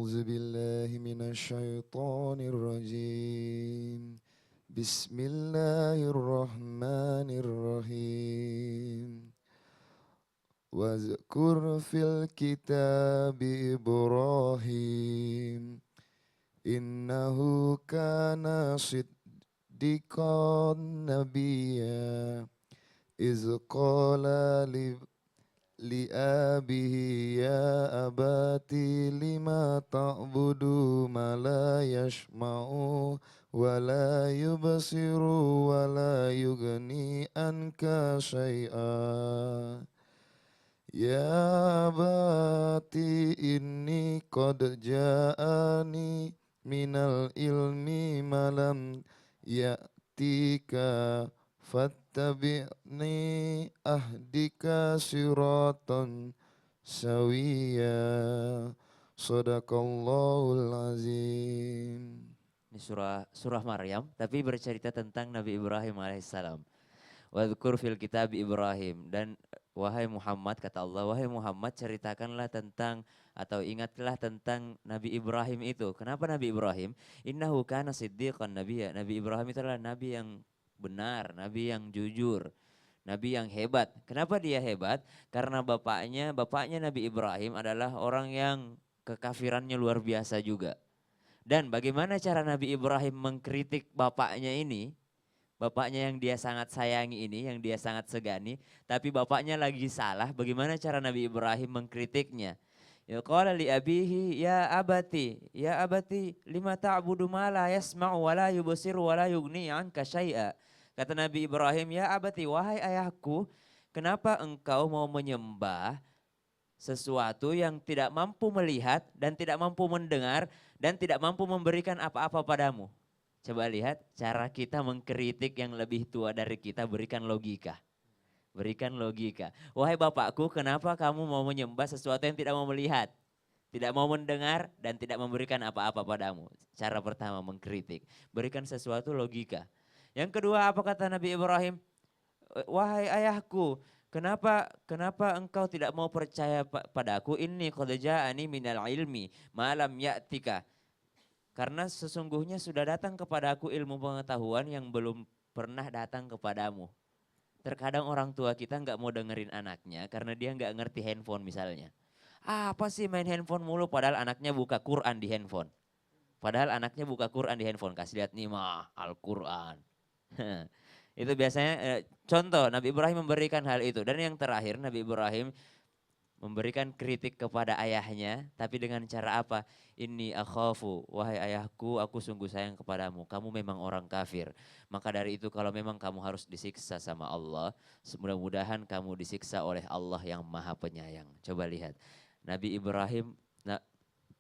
أعوذ بالله من الشيطان الرجيم بسم الله الرحمن الرحيم واذكر في الكتاب إبراهيم إنه كان صديقا نبيا إذ قال لأبيه يا أبت لما تعبد ما لا يسمع ولا يبصر ولا يغني عنك شيئا يا أبت إني قد جاءني من العلم ما لم يأتك fattabi'ni ahdika siratan sawiya. Sadaqallahul azim. Ini surah Maryam, tapi bercerita tentang Nabi Ibrahim alaihissalam. Wadhkur fil kitab Ibrahim. Dan wahai Muhammad, kata Allah, wahai Muhammad ceritakanlah tentang atau ingatlah tentang Nabi Ibrahim itu. Kenapa Nabi Ibrahim? Innahu kana siddiqan nabiyya. Nabi Ibrahim itu adalah Nabi yang benar, Nabi yang jujur, Nabi yang hebat. Kenapa dia hebat? Karena bapaknya Nabi Ibrahim adalah orang yang kekafirannya luar biasa juga. Dan bagaimana cara Nabi Ibrahim mengkritik bapaknya ini? Bapaknya yang dia sangat sayangi ini, yang dia sangat segani, tapi bapaknya lagi salah. Bagaimana cara Nabi Ibrahim mengkritiknya? Ya qala li abihi ya abati lima ta'budu ma la yasma'u wa la yubsiru wa la yughni 'anka syai'a. Kata Nabi Ibrahim, ya abati, wahai ayahku, kenapa engkau mau menyembah sesuatu yang tidak mampu melihat dan tidak mampu mendengar dan tidak mampu memberikan apa-apa padamu? Coba lihat cara kita mengkritik yang lebih tua dari kita, berikan logika. Berikan logika. Wahai bapakku, kenapa kamu mau menyembah sesuatu yang tidak mau melihat, tidak mau mendengar, dan tidak memberikan apa-apa padamu? Cara pertama mengkritik. Berikan sesuatu logika. Yang kedua apa kata Nabi Ibrahim? Wahai ayahku, kenapa engkau tidak mau percaya padaku? Inni qad ja'ani minal ilmi ma lam ya'tika. Karena sesungguhnya sudah datang kepadaku ilmu pengetahuan yang belum pernah datang kepadamu. Terkadang orang tua kita nggak mau dengerin anaknya karena dia nggak ngerti handphone misalnya. Apa sih main handphone mulu padahal anaknya buka Quran di handphone. Padahal anaknya buka Quran di handphone. Kasih lihat nih mah Al-Quran. Itu biasanya contoh Nabi Ibrahim memberikan hal itu. Dan yang terakhir Nabi Ibrahim memberikan kritik kepada ayahnya, tapi dengan cara apa? Inni akhafu, wahai ayahku, aku sungguh sayang kepadamu. Kamu memang orang kafir. Maka dari itu kalau memang kamu harus disiksa sama Allah, mudah-mudahan kamu disiksa oleh Allah yang Maha Penyayang. Coba lihat, Nabi Ibrahim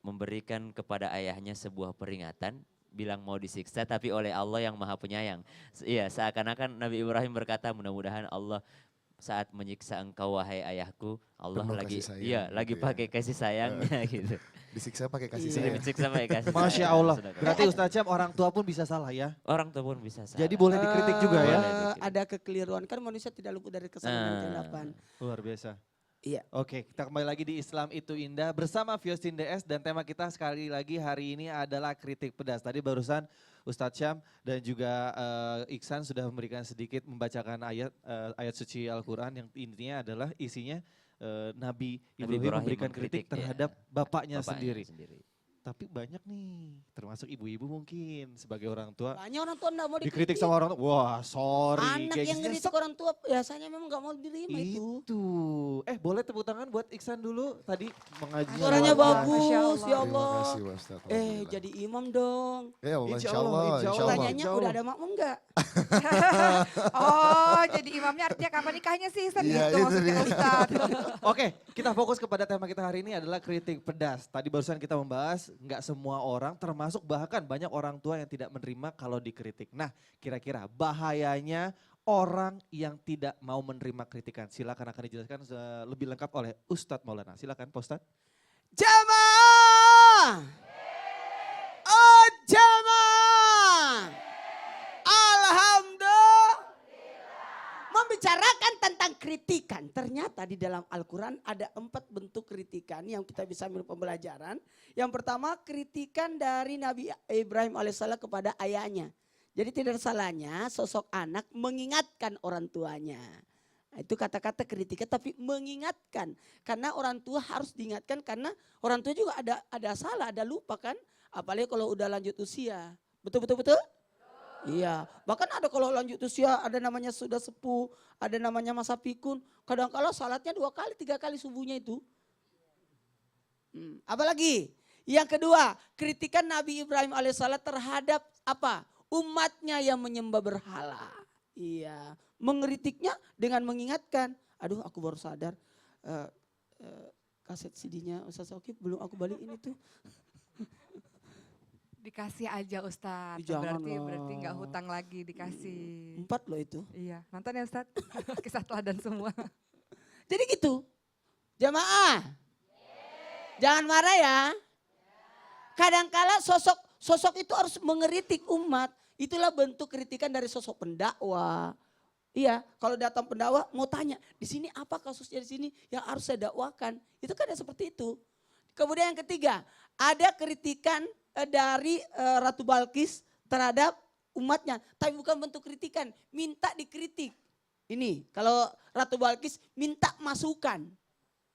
memberikan kepada ayahnya sebuah peringatan, bilang mau disiksa tapi oleh Allah yang Maha Penyayang. Iya, seakan-akan Nabi Ibrahim berkata, mudah-mudahan Allah saat menyiksa engkau wahai ayahku, Allah Penuh lagi kasih sayang lagi gitu ya. pakai kasih sayangnya gitu. Disiksa pakai kasih Iya. sayang. Disiksa pakai kasih Masya sayang. Allah. Saudara. Berarti Ustaz Syam orang tua pun bisa salah ya. Orang tua pun bisa salah. Jadi boleh dikritik juga ya. Boleh dikritik. Ada kekeliruan, kan manusia tidak luput dari kesalahan dan kehilafan. Luar biasa. Iya. Oke, kita kembali lagi di Islam Itu Indah bersama Fiostin DS dan tema kita sekali lagi hari ini adalah kritik pedas. Tadi barusan Ustadz Syam dan juga Iksan sudah memberikan sedikit membacakan ayat suci Al-Quran yang intinya adalah isinya Nabi Ibrahim memberikan kritik terhadap bapaknya sendiri. Tapi banyak nih, termasuk ibu-ibu mungkin sebagai orang tua. Banyak orang tua enggak mau Dikritik sama orang tua, wah sorry. Anak yang gengsinya ngeritik orang tua biasanya memang enggak mau diterima itu. Boleh tepuk tangan buat Iksan dulu tadi mengaji. Suaranya luar biasa. bagus, ya Terima Allah. kasih Ustaz. Alhamdulillah. Jadi imam dong. Ya Allah, Insya insya Allah, Allah. insya Insya Allah. Allah. Pertanyaannya jauh. udah ada makmum enggak? Oh, jadi imamnya artinya kapan nikahnya sih? Ustaz? Iya, Gitu itu maksudnya dia. Ustaz. Oke, kita fokus kepada tema kita hari ini adalah kritik pedas. Tadi barusan kita membahas nggak semua orang, termasuk bahkan banyak orang tua yang tidak menerima kalau dikritik. Nah, kira-kira bahayanya orang yang tidak mau menerima kritikan. Silakan akan dijelaskan lebih lengkap oleh Ustadz Maulana. Silakan, Pak Ustadz. Jamaah. Oh jamaah. Alhamdulillah. Membicarakan tentang kritikan. Ternyata di dalam Al-Quran ada 4 bentuk kritikan yang kita bisa ambil pembelajaran. Yang pertama kritikan dari Nabi Ibrahim alaihissalam kepada ayahnya. Jadi tidak ada salahnya sosok anak mengingatkan orang tuanya. Nah, itu kata-kata kritikan tapi mengingatkan. Karena orang tua harus diingatkan karena orang tua juga ada salah, ada lupa kan. Apalagi kalau udah lanjut usia. Betul? Iya, bahkan ada kalau lanjut usia ada namanya sudah sepuh, ada namanya masa pikun. Kadang-kala salatnya 2 kali, 3 kali subuhnya itu. Apalagi yang kedua, kritikan Nabi Ibrahim alaihissalam terhadap apa? Umatnya yang menyembah berhala. Iya, mengkritiknya dengan mengingatkan. Aduh, aku baru sadar kaset CD-nya Ustaz Oki belum aku balikin itu. Dikasih aja Ustadz. Jangan Berarti lah. nggak hutang lagi dikasih. 4 loh itu. Iya, nonton ya Ustadz. Kisah teladan semua. Jadi gitu. Jamaah. Jangan marah ya. Kadangkala sosok itu harus mengeritik umat. Itulah bentuk kritikan dari sosok pendakwah. Iya, kalau datang pendakwah mau tanya, di sini apa kasusnya di sini yang harus saya dakwakan? Itu kan ada seperti itu. Kemudian yang ketiga, ada kritikan dari Ratu Balkis terhadap umatnya. Tapi bukan bentuk kritikan, minta dikritik. Ini kalau Ratu Balkis minta masukan.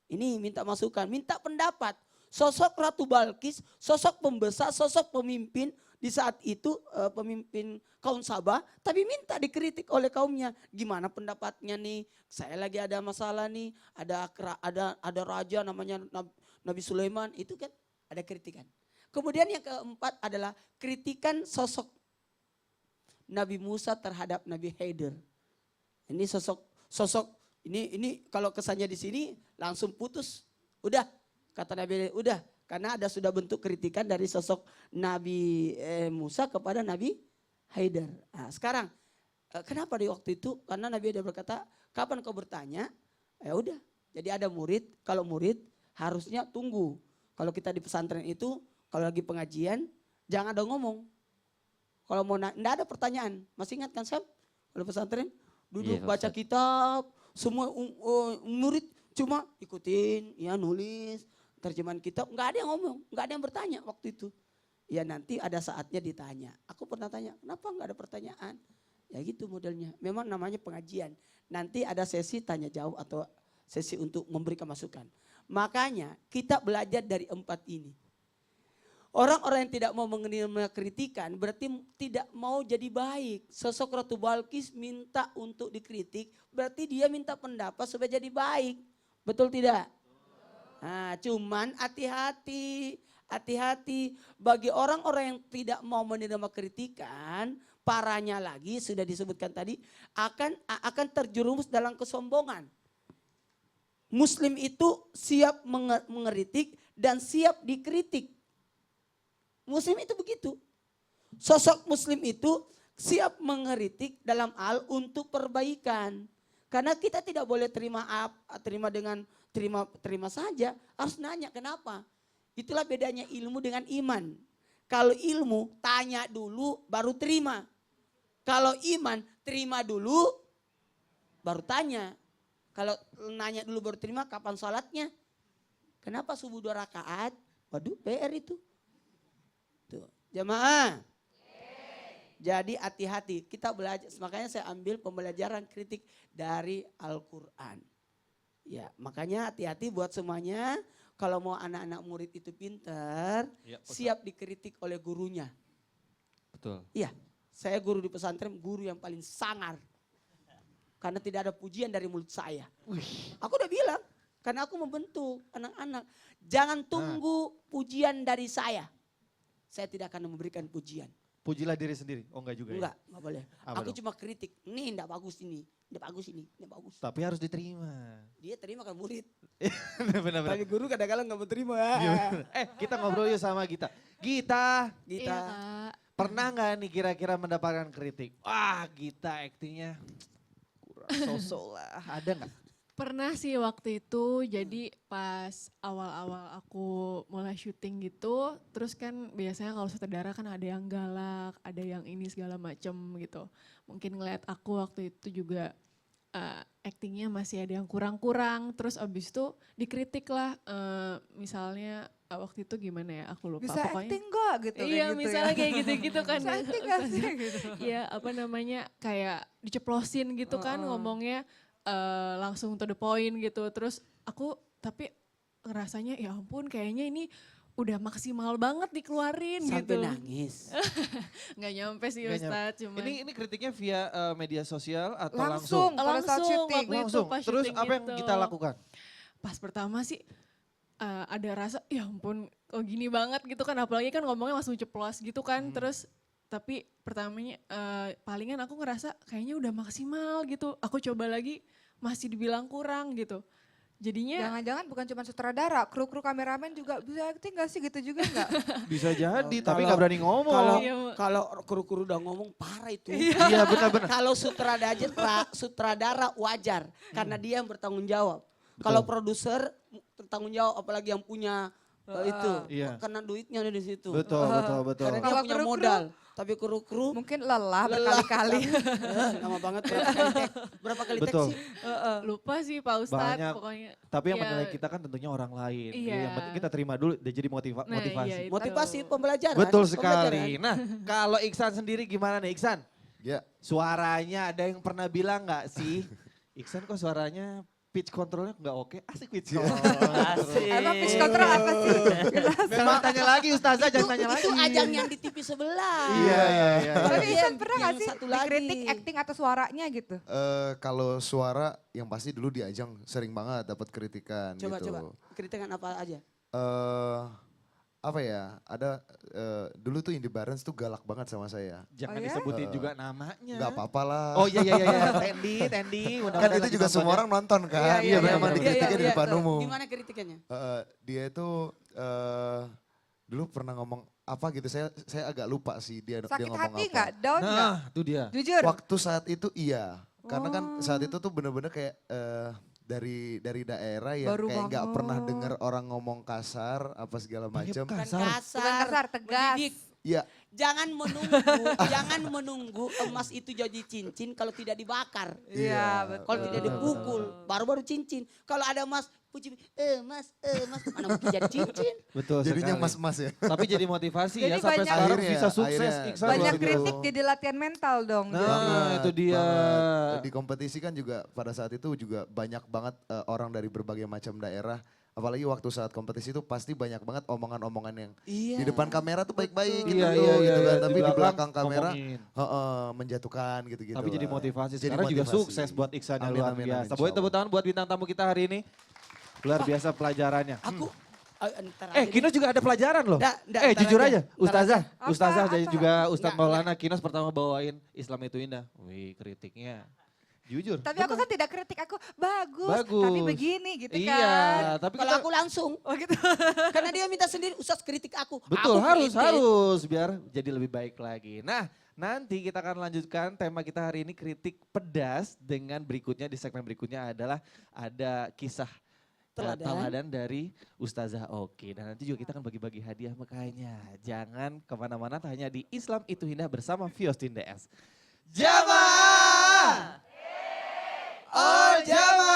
Ini minta masukan, minta pendapat. Sosok Ratu Balkis, sosok pembesar, sosok pemimpin di saat itu pemimpin kaum Sabah. Tapi minta dikritik oleh kaumnya. Gimana pendapatnya nih, saya lagi ada masalah nih. Ada raja namanya Nabi Sulaiman, itu kan ada kritikan. Kemudian yang keempat adalah kritikan sosok Nabi Musa terhadap Nabi Khidir. Ini sosok ini kalau kesannya di sini langsung putus. Udah kata Nabi udah karena ada sudah bentuk kritikan dari sosok Nabi Musa kepada Nabi Khidir. Nah, sekarang kenapa di waktu itu? Karena Nabi Khidir berkata, "Kapan kau bertanya?" Ya udah. Jadi ada murid, kalau murid harusnya tunggu. Kalau kita di pesantren itu kalau lagi pengajian, jangan ada ngomong. Kalau mau enggak ada pertanyaan. Masih ingat kan Sam? Kalau pesantren duduk Iya, baca Ustaz. kitab, semua murid cuma ikutin, ya nulis, terjemahan kitab, enggak ada yang ngomong, enggak ada yang bertanya waktu itu. Ya nanti ada saatnya ditanya. Aku pernah tanya, kenapa enggak ada pertanyaan? Ya gitu modelnya. Memang namanya pengajian. Nanti ada sesi tanya jawab atau sesi untuk memberikan masukan. Makanya kita belajar dari 4 ini. Orang-orang yang tidak mau menerima kritikan berarti tidak mau jadi baik. Sosok Ratu Balkis minta untuk dikritik, berarti dia minta pendapat supaya jadi baik. Betul tidak? Nah, cuman hati-hati bagi orang-orang yang tidak mau menerima kritikan, parahnya lagi sudah disebutkan tadi akan terjerumus dalam kesombongan. Muslim itu siap mengeritik dan siap dikritik. Muslim itu begitu. Sosok muslim itu siap mengeritik dalam hal untuk perbaikan. Karena kita tidak boleh terima saja, harus nanya kenapa. Itulah bedanya ilmu dengan iman. Kalau ilmu tanya dulu baru terima. Kalau iman terima dulu baru tanya. Kalau nanya dulu baru terima kapan sholatnya? Kenapa subuh 2 rakaat? Waduh PR itu. Tuh, jamaah. Jadi hati-hati, kita belajar, makanya saya ambil pembelajaran kritik dari Al-Quran. Ya, makanya hati-hati buat semuanya, kalau mau anak-anak murid itu pintar, Ya, siap dikritik oleh gurunya. Betul. Iya, saya guru di pesantren, guru yang paling sangar. Karena tidak ada pujian dari mulut saya. Aku udah bilang, karena aku membentuk anak-anak. Jangan tunggu pujian dari saya. Saya tidak akan memberikan pujian. Pujilah diri sendiri. Oh enggak juga Enggak boleh. Apa Aku dong? cuma kritik. Ini enggak bagus ini. Ini bagus ini. Ini bagus. ya? Tapi harus diterima. Dia terima kan murid. Benar-benar. Tapi guru kadang-kadang enggak mau terima. Kita ngobrol yuk sama Gita. Gita, Kita. Kak. pernah nggak nih kira-kira mendapatkan kritik? Wah, Gita aktingnya kurang sosok lah. Ada nggak? Pernah sih waktu itu, jadi pas awal-awal aku mulai syuting gitu, terus kan biasanya kalau sutradara kan ada yang galak, ada yang ini segala macem gitu. Mungkin ngeliat aku waktu itu juga actingnya masih ada yang kurang-kurang. Terus abis itu dikritik lah, misalnya waktu itu gimana ya, aku lupa. Bisa Pokoknya, acting gak gitu? iya kayak gitu misalnya ya. kayak gitu-gitu kan. Bisa acting gak sih? Gitu. Iya apa namanya, kayak diceplosin gitu kan ngomongnya, langsung to the point gitu. Terus aku tapi ngerasanya ya ampun kayaknya ini udah maksimal banget dikeluarin Sampai gitu. nangis. Nggak nyampe sih Nggak nyampe. Ustadz, cuman Ini kritiknya via media sosial atau Langsung, pada saat langsung syuting. waktu itu Langsung. pas Terus syuting apa yang itu. kita lakukan? Pas pertama sih ada rasa ya ampun kok gini banget gitu kan, apalagi kan ngomongnya langsung ceplos gitu kan. Terus tapi pertamanya palingan aku ngerasa kayaknya udah maksimal gitu, aku coba lagi masih dibilang kurang gitu. Jadinya Jangan-jangan bukan cuma sutradara, kru-kru kameramen juga bisa acting gak sih gitu juga enggak? Bisa jadi, tapi Kalau- nggak berani ngomong. Kalau Iya, kalau kru-kru udah ngomong parah itu. Iya benar-benar. Kalau sutradara wajar karena dia yang bertanggung jawab. Kalau produser bertanggung jawab apalagi yang punya itu Iya. karena duitnya ada di situ. Betul, betul, betul. Karena dia Kalau punya kru-kru, modal. Tapi kru-kru Mungkin lelah lelah berkali-kali. lama banget berapa kali tek Betul. sih? lupa sih Pak Ustadz Banyak. pokoknya. Tapi yang Ya, menilai kita kan tentunya orang lain. Iya. Yang penting kita terima dulu, dia jadi nah, motivasi. iya itu. Motivasi pembelajaran. Betul pembelajaran. sekali. Nah, kalau Iksan sendiri gimana nih Iksan? Ya, Suaranya ada yang pernah bilang nggak sih? Iksan kok suaranya pitch controlnya nggak oke? Asik pitch control. Asik. Emang pitch control apa sih? Memang tanya lagi Ustazah, jangan tanya lagi. Itu ajang yang di TV sebelah. Iya, iya, iya. Tapi Iya, Ihsan pernah gak yang sih satu lagi. dikritik acting atau suaranya gitu? kalau suara yang pasti dulu di Ajang sering banget dapat kritikan Coba gitu. coba kritikan apa aja? Apa ya? Ada dulu tuh Indy Barens tuh galak banget sama saya. Jangan Oh ya? disebutin juga namanya. Nggak apa-apa lah. Oh iya, iya, iya. Tendi. Kan mudah-mudahan itu lagi juga nonton semua ya. orang nonton kan. Iya, iya, Memang iya, dikritiknya di iya. depan umum. Gimana kritikannya? Dia itu dulu pernah ngomong apa gitu. Saya agak lupa sih dia Sakit ngomong hati apa. gak? Down gak? Nah, itu dia. Jujur. Waktu saat itu iya. Karena kan saat itu tuh bener-bener kayak dari daerah yang Baru kayak nggak banget. pernah dengar orang ngomong kasar apa segala macam. Bukan Kasar. kasar, Bukan kasar, tegas. mendidik. Iya, Jangan menunggu emas itu jadi cincin kalau tidak dibakar. Iya, betul. Kalau tidak dipukul, baru-baru cincin. Kalau ada emas, puji, emas, mana mungkin jadi cincin. Betul jadinya sekali. mas-mas ya. Tapi jadi motivasi Jadi ya sampai banyak- sekarang Akhirnya, bisa sukses. akhirnya. Iksan Banyak luar biasa. kritik jadi latihan mental dong. Nah, Banget, itu dia. banget. Di kompetisi kan juga pada saat itu juga banyak banget orang dari berbagai macam daerah. Apalagi waktu saat kompetisi itu pasti banyak banget omongan-omongan yang di depan kamera tuh baik-baik gitu, Iya, tuh, iya, gitu iya. kan. Tapi di belakang kamera ngomongin. menjatuhkan gitu-gitu. Tapi jadi lah. motivasi. Jadi Sekarang juga motivasi. sukses buat Iksan yang Amin, luar amin, biasa. amin, Boleh tepuk insyaallah. tangan buat bintang tamu kita hari ini. Luar biasa pelajarannya. Aku, ntar aja Kino juga ada pelajaran loh. Nggak, ntar Jujur aja. aja, Ustazah. Apa, Ustazah dan apa? juga Ustaz Nggak, Maulana Kinos pertama bawain Islam itu indah. Wih kritiknya. Jujur. Tapi aku kan tidak kritik, aku bagus, Bagus. tapi begini gitu Iya, kan. tapi Kalau kita aku langsung, Oh gitu. karena dia minta sendiri, Ustaz kritik aku. betul Aku harus kritik. biar jadi lebih baik lagi. Nah, nanti kita akan lanjutkan tema kita hari ini kritik pedas dengan berikutnya di segmen berikutnya adalah ada kisah teladan dari Ustazah Oki. Dan nanti juga kita akan bagi-bagi hadiah, makanya jangan kemana-mana, hanya di Islam itu Indah bersama Fiostin DS. Jamaah! Oh jamaah!